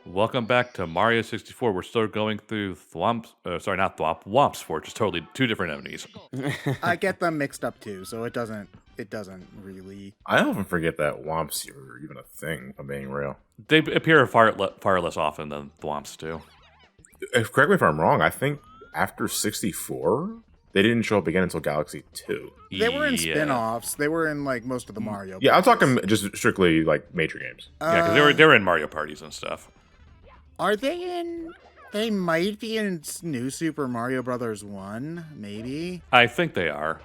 Welcome back to Mario 64. We're still going through Thwomps. Sorry, not Thwomp. Womps Forge is totally two different enemies. I get them mixed up too, so it doesn't really. I often forget that Womps are even a thing, if I'm being real. They appear far less often than Thwomps do. Correct me if I'm wrong, I think after 64, they didn't show up again until Galaxy 2. They were in spin-offs. They were in like most of the Mario. Yeah, I'm parties. talking just strictly like major games. Yeah, because they were in Mario parties and stuff. Are they in? They might be in New Super Mario Brothers 1, maybe. I think they are.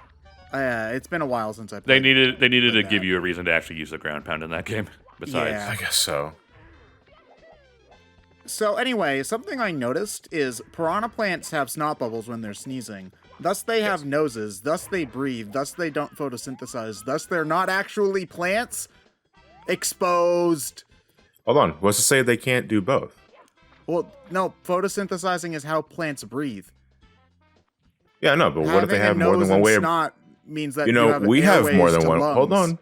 It's been a while since I They played. needed to give you a reason to actually use the ground pound in that game. Besides, Yeah. I guess so. So anyway, something I noticed is piranha plants have snot bubbles when they're sneezing. Thus they have noses, thus they breathe, thus they don't photosynthesize, thus they're not actually plants. Exposed. Hold on, what's to say they can't do both? Well, no, photosynthesizing is how plants breathe. Yeah, no, but what if they have Having a more than nose one and way of... snot means that You know, we have more airways than to one... lungs. Hold on.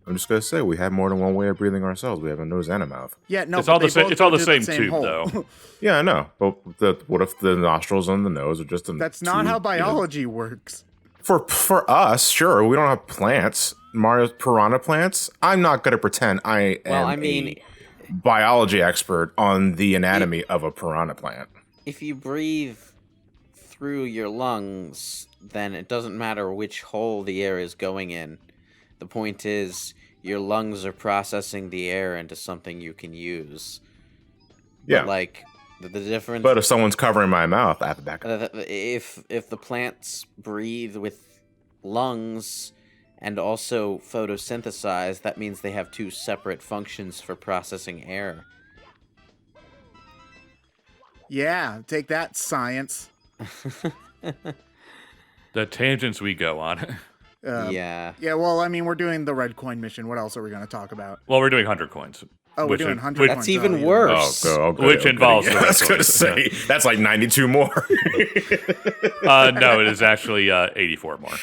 I'm just going to say, we have more than one way of breathing ourselves. We have a nose and a mouth. Yeah, no, it's but all they the same. both It's all go the to same tube, hole. though. Yeah, I know. But what if the nostrils and the nose are just... That's not how biology works. For us, sure, we don't have plants. Mario's piranha plants. I'm not going to pretend I am a biology expert on the anatomy of a piranha plant. If you breathe through your lungs, then it doesn't matter which hole the air is going in. The point is, your lungs are processing the air into something you can use. Yeah. But, like, the difference... But if someone's covering my mouth, I have to back up. If the plants breathe with lungs and also photosynthesize, that means they have two separate functions for processing air. Yeah, take that, science. The tangents we go on. Yeah. Yeah, well, I mean, we're doing the red coin mission. What else are we going to talk about? Well, we're doing 100 coins. Oh, we're which doing would- 100 which- coins. That's even yeah. worse. Which involves Yeah, the I was red going to coins. say, that's like 92 more. No, it is actually 84 more.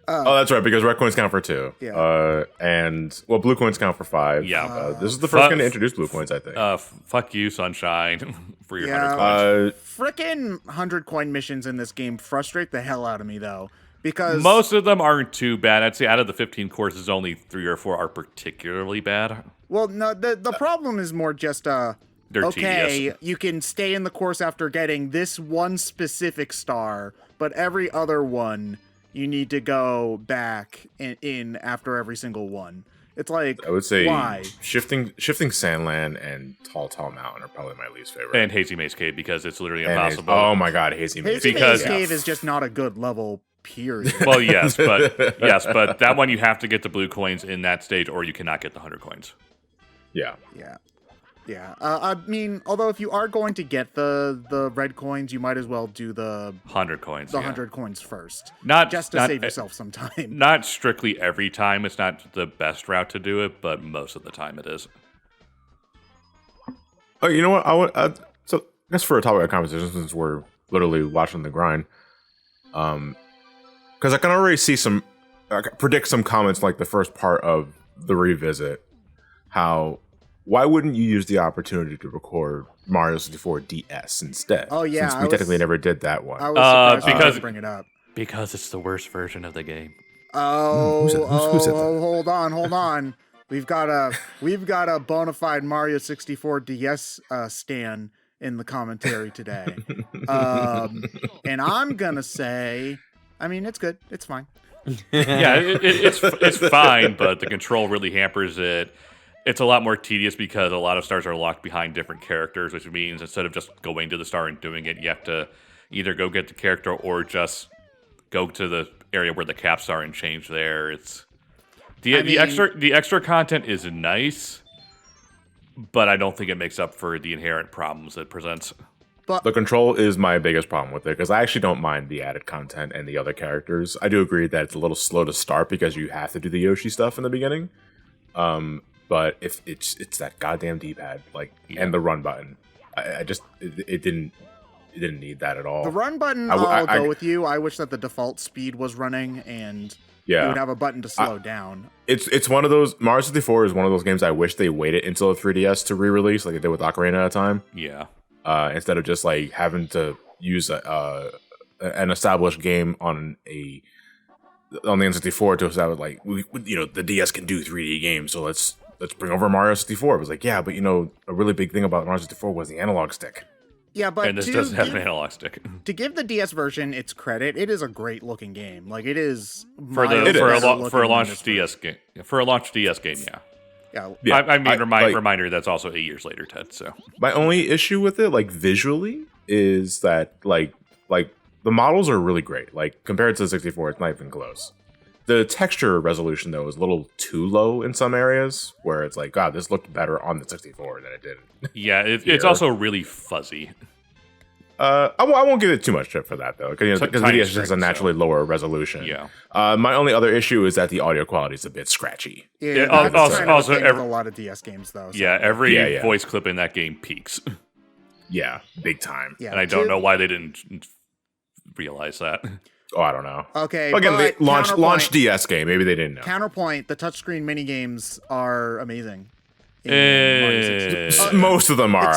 Oh, that's right, because red coins count for 2. Yeah. And, well, blue coins count for 5. Yeah. This is the first game to introduce blue coins, I think. Fuck you, Sunshine, for your Yeah. 100 coins. Frickin' 100 coin missions in this game frustrate the hell out of me, though. Because Most of them aren't too bad. I'd say out of the 15 courses, only 3 or 4 are particularly bad. well, no, the problem is more just They're okay, tedious. you can stay in the course after getting this one specific star, but every other one you need to go back in after every single one. It's like, I would say why? shifting Sandland and Tall Mountain are probably my least favorite. And Hazy Maze Cave, because it's literally And impossible. oh my god, Hazy Maze. Hazy because- Maze Cave is just not a good level, period. Well, yes, but that one you have to get the blue coins in that stage, or you cannot get the 100 coins. Yeah. Yeah. I mean, although if you are going to get the red coins, you might as well do the 100 coins. 100 coins first. Not Just to not- save yourself some time. Not strictly every time. It's not the best route to do it, but most of the time it is. Oh, you know what? So I guess for a topic of conversation, since we're literally watching the grind, because I can already see predict some comments like the first part of the revisit. Why wouldn't you use the opportunity to record Mario 64 DS instead? Oh, yeah, since I we technically was- never did that one. I was surprised because- you bring it up. Because it's the worst version of the game. Oh, Who said that? hold on. We've got a bona fide Mario 64 DS stan in the commentary today. And I'm gonna say, I mean, it's good. It's fine. Yeah, it's fine, but the control really hampers it. It's a lot more tedious because a lot of stars are locked behind different characters, which means instead of just going to the star and doing it, you have to either go get the character or just go to the area where the caps are and change there. It's the extra content is nice, but I don't think it makes up for the inherent problems it presents. The control is my biggest problem with it, because I actually don't mind the added content and the other characters. I do agree that it's a little slow to start because you have to do the Yoshi stuff in the beginning. But if it's that goddamn D-pad, and the run button, it didn't need that at all. The run button, I'll go with you. I wish that the default speed was running, and You Yeah. would have a button to slow down. It's one of those. Mario 64 is one of those games I wish they waited until the 3DS to re-release, like they did with Ocarina at a time. Yeah. Instead of just like having to use an established game on the N64 to establish like the DS can do 3D games, so let's bring over Mario 64. It was like, yeah, but a really big thing about Mario 64 was the analog stick. Yeah, but And this doesn't have an analog stick. To give the DS version its credit, it is a great looking game. Like it is For a launch DS game. For a launch DS game, yeah. Yeah. I mean, reminder that's also 8 years later, Ted. So My only issue with it, like visually, is that like the models are really great. Like compared to the 64, it's not even close. The texture resolution though is a little too low in some areas, where it's like, God, this looked better on the 64 than it did. Yeah, it's also really fuzzy. I won't give it too much shit for that though, because the tiny DS has a naturally lower resolution. Yeah. My only other issue is that the audio quality is a bit scratchy. Yeah, Yeah, that's also kind of a thing with a lot of DS games though. So. Yeah, every Yeah. voice clip in that game peaks. Yeah, big time. Yeah, And I don't know why they didn't realize that. Oh, I don't know. Okay, Again, they but launch DS game. Maybe they didn't know. Counterpoint: the touchscreen mini games are amazing. in Mario 64. Most of them are.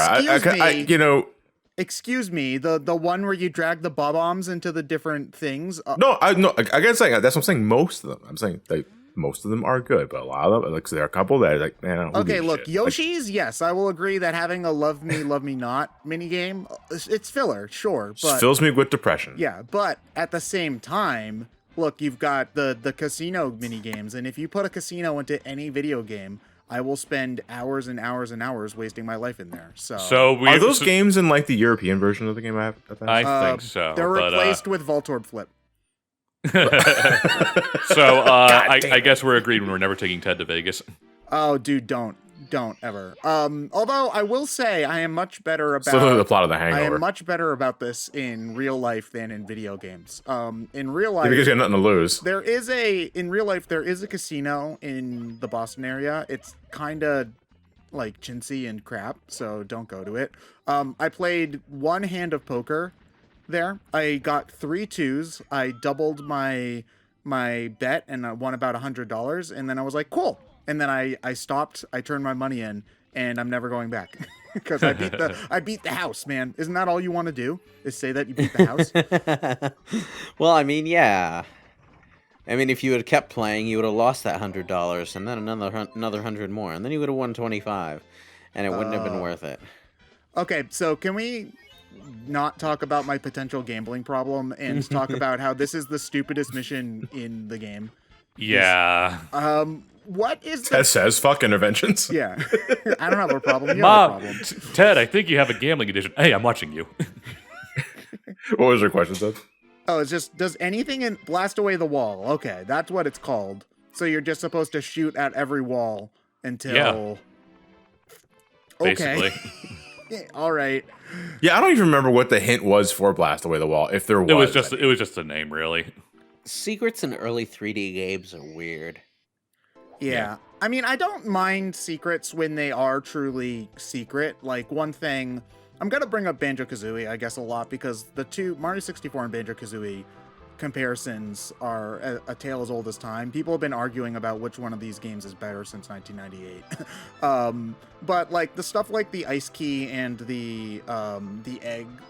Excuse me, the one where you drag the bob-ombs into the different things. I gotta say that's what I'm saying. Most of them. I'm saying most of them are good, but a lot of them, like there are a couple that are like, man. Okay, look, shit. Yoshi's. Yes, I will agree that having a love me not mini game, it's filler, sure, but fills me with depression. yeah, but at the same time, look, you've got the casino mini games, and if you put a casino into any video game, I will spend hours and hours and hours wasting my life in there. So Are those games in like the European version of the game? I think so. They're replaced with Voltorb Flip. So I guess we're agreed when we're never taking Ted to Vegas. Oh, dude, don't ever. Although I will say I am much better about the plot of The Hangover. I am much better about this in real life than in video games. In real life, because you have nothing to lose. In real life there is a casino in the Boston area. It's kind of like chintzy and crap, so don't go to it. I played one hand of poker there. I got 3 2s. I doubled my bet and I won about $100, and then I was like, cool. And then I stopped, I turned my money in, and I'm never going back. Because I beat the house, man. Isn't that all you want to do? Is say that you beat the house? Well, I mean, yeah. I mean, if you had kept playing, you would have lost that $100, and then another 100 more, and then you would have won 25, and it wouldn't have been worth it. Okay, so can we not talk about my potential gambling problem and talk about how this is the stupidest mission in the game? Yeah. What is Ted says, fuck interventions. Yeah. I don't have a problem. You Mom, have a problem. Ted, I think you have a gambling addiction. Hey, I'm watching you. What was your question, Ted? Oh, it's just, does anything blast away the wall? Okay, that's what it's called. So you're just supposed to shoot at every wall until... Yeah. Okay. Basically. All right. Yeah, I don't even remember what the hint was for Blast Away the Wall, if there was. It was just a name, really. Secrets in early 3D games are weird. Yeah. I mean, I don't mind secrets when they are truly secret. Like, one thing... I'm going to bring up Banjo-Kazooie, I guess, a lot, because the two, Mario 64 and Banjo-Kazooie comparisons are a tale as old as time. People have been arguing about which one of these games is better since 1998. But, like, the stuff like the Ice Key and the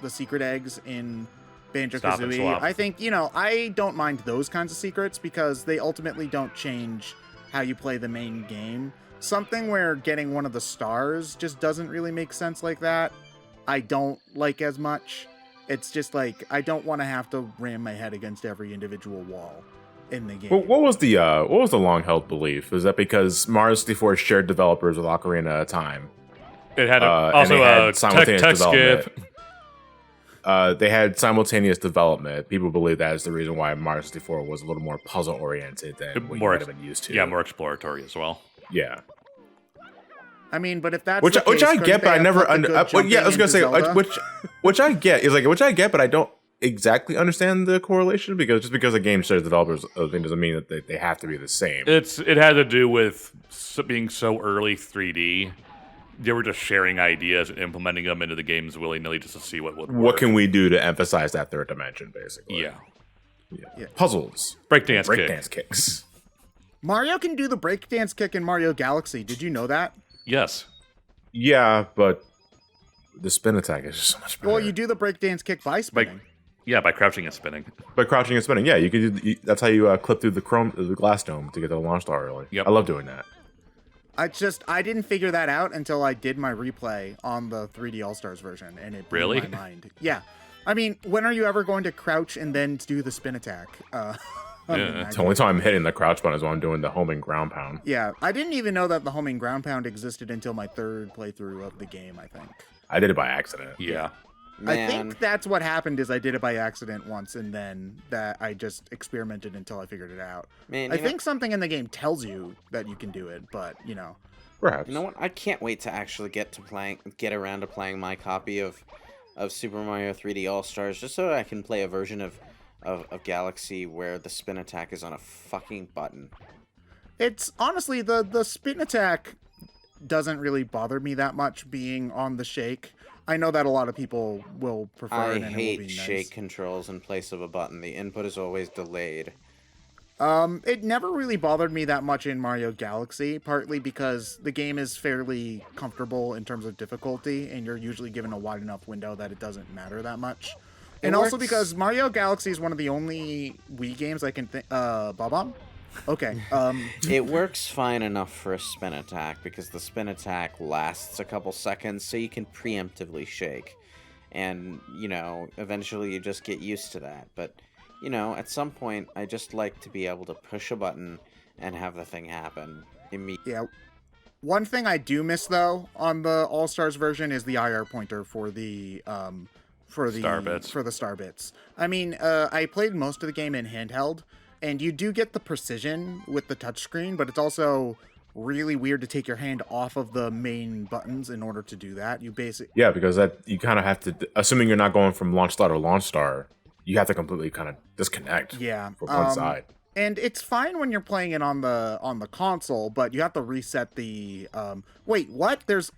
secret eggs in Banjo-Kazooie, I think, I don't mind those kinds of secrets because they ultimately don't change how you play the main game. Something where getting one of the stars just doesn't really make sense like that, I don't like as much. It's just like, I don't want to have to ram my head against every individual wall in the game. Well, what was the long-held belief? Is that because Mario 64 shared developers with Ocarina at a time? It had also a simultaneous tech development. skip. They had simultaneous development. People believe that is the reason why Mario 64 was a little more puzzle-oriented than what you might have been used to. Yeah, more exploratory as well. Yeah. I mean, but if that's which I get, but I never yeah, I was gonna say which I get is like which I get, but I don't exactly understand the correlation because the game shares developers doesn't mean that they have to be the same. It had to do with being so early 3D. They were just sharing ideas and implementing them into the games willy nilly just to see what would work. What can we do to emphasize that third dimension, basically? Yeah. Yeah. Puzzles. Breakdance kick. Breakdance kicks. Mario can do the breakdance kick in Mario Galaxy. Did you know that? Yes. Yeah, but the spin attack is just so much better. Well, you do the breakdance kick by spinning. By crouching and spinning. By crouching and spinning. Yeah, you could do. That's how you clip through the glass dome to get to the launch star early. Yep. I love doing that. I didn't figure that out until I did my replay on the 3D All Stars version, and it blew Really? my mind. Yeah, I mean, when are you ever going to crouch and then do the spin attack? It's the only time I'm hitting the crouch button is when I'm doing the homing ground pound. Yeah, I didn't even know that the homing ground pound existed until my third playthrough of the game, I think. I did it by accident. Yeah. Man. I think that's what happened is I did it by accident once, and then that I just experimented until I figured it out. Man, I think something in the game tells you that you can do it, but, Perhaps. You know what? I can't wait to actually get around to playing my copy of Super Mario 3D All Stars, just so I can play a version of Galaxy where the spin attack is on a fucking button. It's honestly the spin attack doesn't really bother me that much being on the shake. I know that a lot of people will prefer I it and it will hate be nice. shake controls in place of a button. The input is always delayed. It never really bothered me that much in Mario Galaxy, partly because the game is fairly comfortable in terms of difficulty, and you're usually given a wide enough window that it doesn't matter that much. And also because Mario Galaxy is one of the only Wii games I can think... Bob-omb? Okay. It works fine enough for a spin attack, because the spin attack lasts a couple seconds, so you can preemptively shake. And, eventually you just get used to that. But... at some point, I just like to be able to push a button and have the thing happen immediately. Yeah. One thing I do miss, though, on the All-Stars version is the IR pointer for the star bits. I mean, I played most of the game in handheld, and you do get the precision with the touchscreen, but it's also really weird to take your hand off of the main buttons in order to do that. Yeah, because you kind of have to, assuming you're not going from launch star to launch star, you have to completely kind of disconnect from one side. And it's fine when you're playing it on the console, but you have to reset the wait, what? There's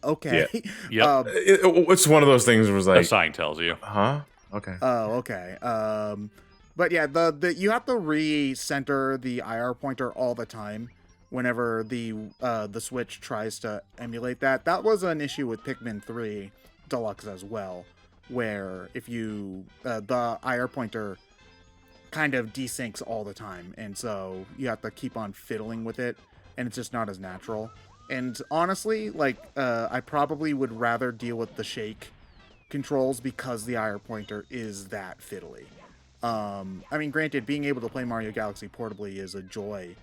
okay. Yeah. Yep. It's one of those things where it's like the sign tells you. Huh? Okay. Oh, okay. But yeah, the you have to re-center the IR pointer all the time whenever the Switch tries to emulate that. That was an issue with Pikmin 3 Deluxe as well, where if you the IR pointer kind of desyncs all the time, and so you have to keep on fiddling with it, and it's just not as natural. And honestly, I probably would rather deal with the shake controls because the IR pointer is that fiddly. I mean, granted, being able to play Mario Galaxy portably is a joy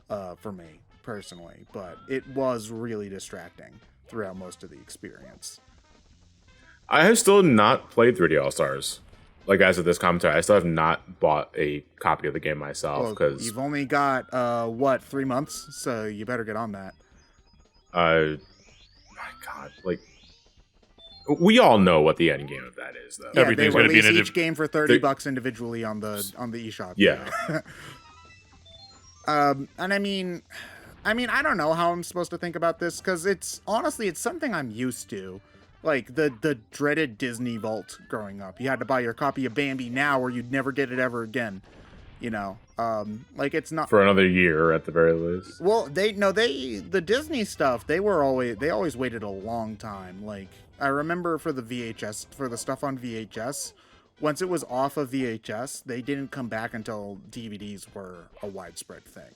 for me personally, but it was really distracting throughout most of the experience. I have still not played 3D All Stars. Like, as of this commentary, I still have not bought a copy of the game myself because you've only got 3 months, so you better get on that. My God, we all know what the end game of that is, though. Yeah, Everything's going to be in each game for $30 individually on the eShop. Yeah. And I mean, I don't know how I'm supposed to think about this because it's something I'm used to. Like the dreaded Disney Vault growing up. You had to buy your copy of Bambi now or you'd never get it ever again. It's not for another year at the very least. Well, the Disney stuff, they always waited a long time. Like, I remember for the stuff on VHS, once it was off of VHS, they didn't come back until DVDs were a widespread thing.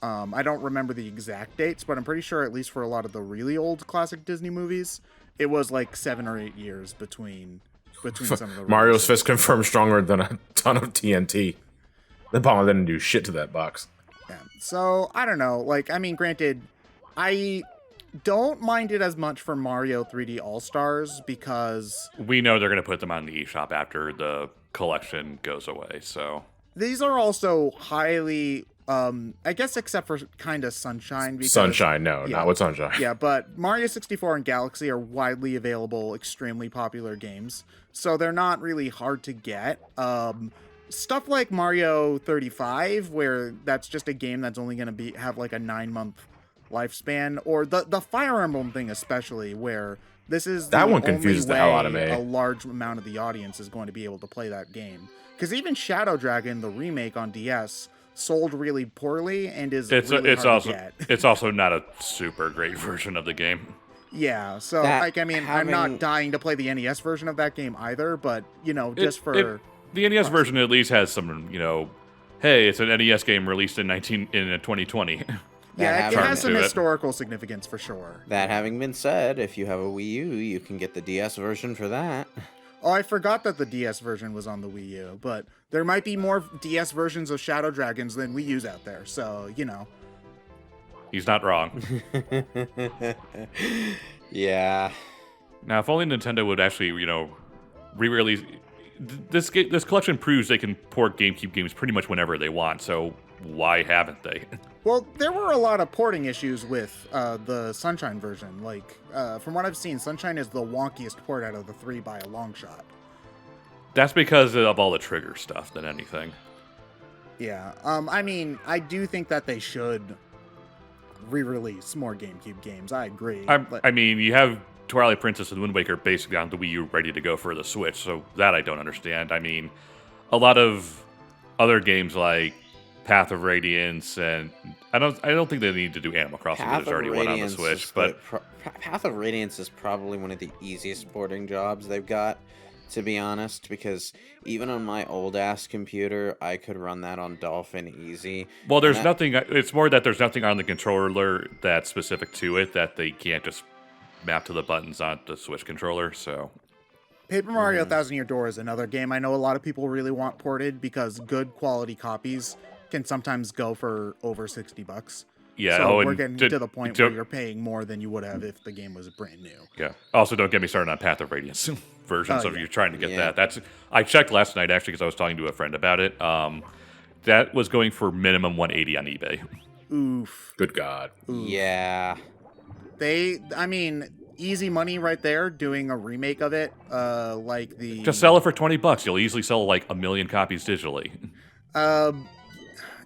I don't remember the exact dates, but I'm pretty sure at least for a lot of the really old classic Disney movies, it was like 7 or 8 years between some of the Mario's fist confirmed stronger than a ton of TNT. The bomb didn't do shit to that box. Yeah. So, I don't know. Granted, I don't mind it as much for Mario 3D All-Stars because we know they're going to put them on the eShop after the collection goes away, so... These are also highly... I guess except for kind of Sunshine. Because, Sunshine, no, not with Sunshine. Yeah, but Mario 64 and Galaxy are widely available, extremely popular games, so they're not really hard to get. Stuff like Mario 35, where that's just a game that's only going to have like a 9-month lifespan, or the Fire Emblem thing especially, where this is That the one confuses only the hell out of way me. a large amount of the audience is going to be able to play that game. Because even Shadow Dragon, the remake on DS, sold really poorly and is really hard to get. It's also not a super great version of the game. Yeah, so That like I mean, I'm not dying to play the NES version of that game either, but The NES version at least has some, hey, it's an NES game released in 2020. yeah, it having has some to it. historical significance for sure. That having been said, if you have a Wii U, you can get the DS version for that. Oh, I forgot that the DS version was on the Wii U, but there might be more DS versions of Shadow Dragons than Wii U's out there, so He's not wrong. Yeah. Now, if only Nintendo would actually, re-release this collection proves they can port GameCube games pretty much whenever they want. So why haven't they? Well, there were a lot of porting issues with the Sunshine version. Like, from what I've seen, Sunshine is the wonkiest port out of the three by a long shot. That's because of all the trigger stuff than anything. Yeah. I mean, I do think that they should re-release more GameCube games. I agree. I mean, you have Twilight Princess and Wind Waker basically on the Wii U ready to go for the Switch, so that I don't understand. I mean, a lot of other games like Path of Radiance, and I don't think they need to do Animal Crossing because there's already one on the Switch. But Path of Radiance is probably one of the easiest porting jobs they've got, to be honest, because even on my old ass computer, I could run that on Dolphin easy. well, there's nothing. It's more that there's nothing on the controller that's specific to it that they can't just map to the buttons on the Switch controller. So Paper Mario Thousand Year Door is another game I know a lot of people really want ported because good quality copies can sometimes go for over $60. yeah, so and we're getting to the point where you're paying more than you would have if the game was brand new. Yeah. Also, don't get me started on Path of Radiance versions of yeah. you're trying to get that. I checked last night actually because I was talking to a friend about it. That was going for minimum 180 on eBay. Oof. Good God. Oof. Yeah. I mean, easy money right there doing a remake of it. Just sell it for $20. You'll easily sell like 1 million copies digitally.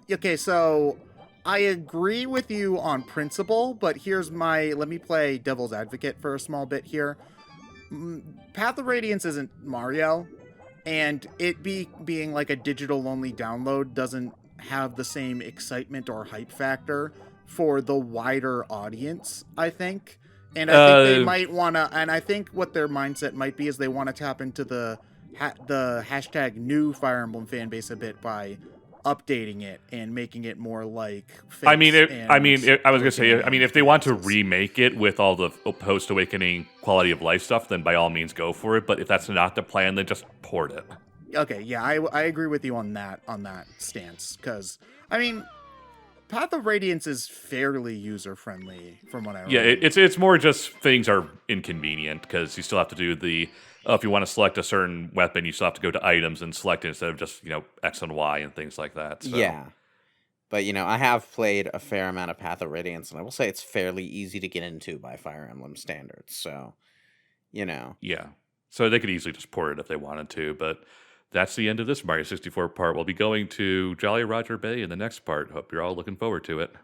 Okay, so I agree with you on principle, but let me play devil's advocate for a small bit here. Path of Radiance isn't Mario, and it being like a digital-only download doesn't have the same excitement or hype factor for the wider audience, I think. And I think they might want to, and I think what their mindset might be is they want to tap into the hashtag new Fire Emblem fan base a bit by updating it and making it more like I was gonna say, if they want to remake it with all the post Awakening quality of life stuff, then by all means go for it. But if that's not the plan, then just port it. Okay, yeah, I agree with you on that stance because Path of Radiance is fairly user friendly from what I remember. Yeah, it's more just things are inconvenient because you still have to do the if you want to select a certain weapon, you still have to go to items and select it instead of just X and Y and things like that. So. Yeah. But, I have played a fair amount of Path of Radiance, and I will say it's fairly easy to get into by Fire Emblem standards. So, Yeah. So they could easily just port it if they wanted to, but that's the end of this Mario 64 part. We'll be going to Jolly Roger Bay in the next part. Hope you're all looking forward to it.